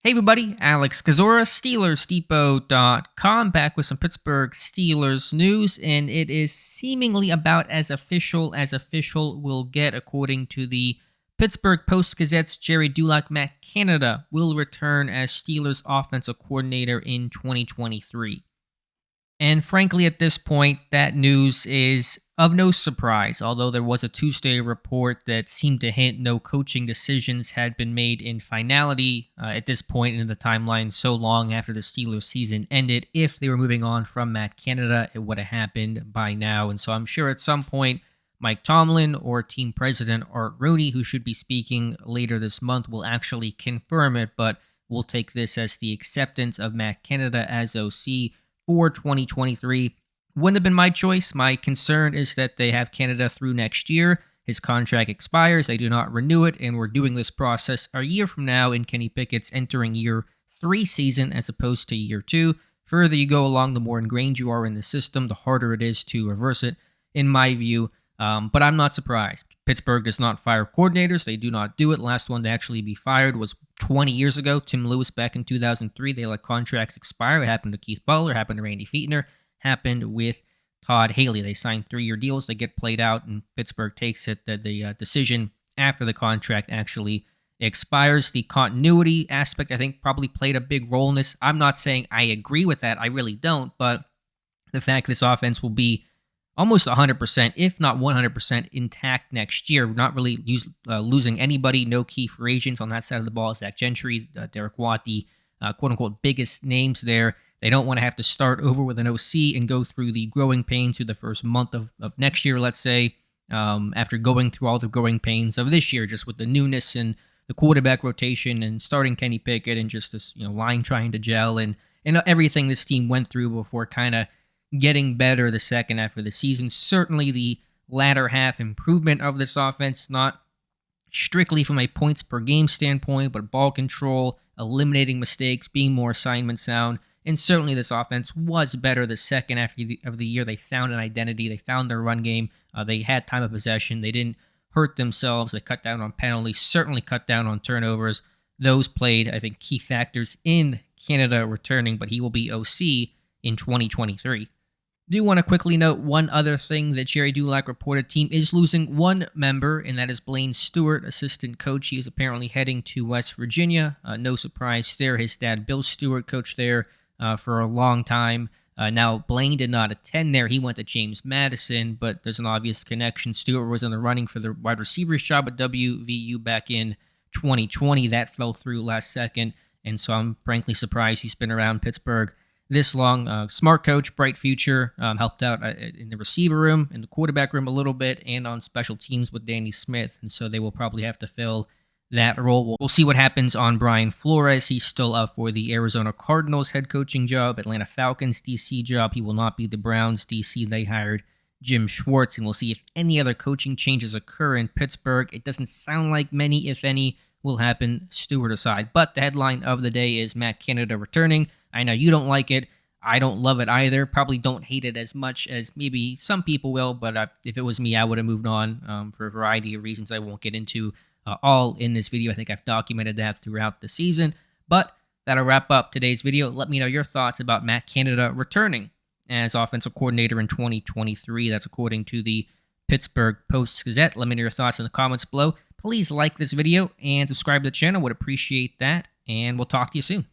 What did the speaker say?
Hey everybody, Alex Kazora, SteelersDepot.com, back with some Pittsburgh Steelers news, and it is seemingly about as official will get, according to the Pittsburgh Post-Gazette's Jerry Dulac. Matt Canada will return as Steelers offensive coordinator in 2023. And frankly, at this point, that news is of no surprise, although there was a Tuesday report that seemed to hint no coaching decisions had been made in finality at this point in the timeline, so long after the Steelers season ended. If they were moving on from Matt Canada, it would have happened by now. And so I'm sure at some point, Mike Tomlin or team president Art Rooney, who should be speaking later this month, will actually confirm it, but we'll take this as the acceptance of Matt Canada as OC for 2023. Wouldn't have been my choice. My concern is that they have Canada through next year. His contract expires. They do not renew it, and we're doing this process a year from now in Kenny Pickett's entering year 3 season as opposed to year 2. Further you go along, the more ingrained you are in the system, the harder it is to reverse it, in my view. But I'm not surprised. Pittsburgh does not fire coordinators. They do not do it. Last one to actually be fired was 20 years ago. Tim Lewis back in 2003. They let contracts expire. It happened to Keith Butler. It happened to Randy Fichtner. Happened with Todd Haley. They signed 3-year deals. They get played out, and Pittsburgh takes it that the decision after the contract actually expires. The continuity aspect, I think, probably played a big role in this. I'm not saying I agree with that. I really don't. But the fact this offense will be almost 100%, if not 100%, intact next year. We're not really losing anybody. No key free agents on that side of the ball. Zach Gentry, Derek Watt, the quote-unquote biggest names there. They don't want to have to start over with an OC and go through the growing pains through the first month of next year, let's say, after going through all the growing pains of this year, just with the newness and the quarterback rotation and starting Kenny Pickett and just this line trying to gel and everything this team went through before kind of getting better the second half of the season. Certainly the latter half improvement of this offense, not strictly from a points per game standpoint, but ball control, eliminating mistakes, being more assignment sound. And certainly this offense was better the second half of the year. They found an identity. They found their run game. They had time of possession. They didn't hurt themselves. They cut down on penalties, certainly cut down on turnovers. Those played, I think, key factors in Canada returning, but he will be OC in 2023. Do want to quickly note one other thing that Jerry Dulac reported. Team is losing one member, and that is Blaine Stewart, assistant coach. He is apparently heading to West Virginia. No surprise there. His dad, Bill Stewart, coached there for a long time. Now, Blaine did not attend there. He went to James Madison, but there's an obvious connection. Stewart was in the running for the wide receivers job at WVU back in 2020. That fell through last second, and so I'm frankly surprised he's been around Pittsburgh this long. Smart coach, bright future, helped out in the receiver room, in the quarterback room a little bit, and on special teams with Danny Smith, and so they will probably have to fill that role. We'll see what happens on Brian Flores. He's still up for the Arizona Cardinals head coaching job, Atlanta Falcons DC job. He will not be the Browns DC. They hired Jim Schwartz, and we'll see if any other coaching changes occur in Pittsburgh. It doesn't sound like many, if any, will happen, Stewart aside. But the headline of the day is Matt Canada returning. I know you don't like it. I don't love it either. Probably don't hate it as much as maybe some people will, but if it was me, I would have moved on for a variety of reasons I won't get into all in this video. I think I've documented that throughout the season. But that'll wrap up today's video. Let me know your thoughts about Matt Canada returning as offensive coordinator in 2023. That's according to the Pittsburgh Post-Gazette. Let me know your thoughts in the comments below. Please like this video and subscribe to the channel. Would appreciate that. And we'll talk to you soon.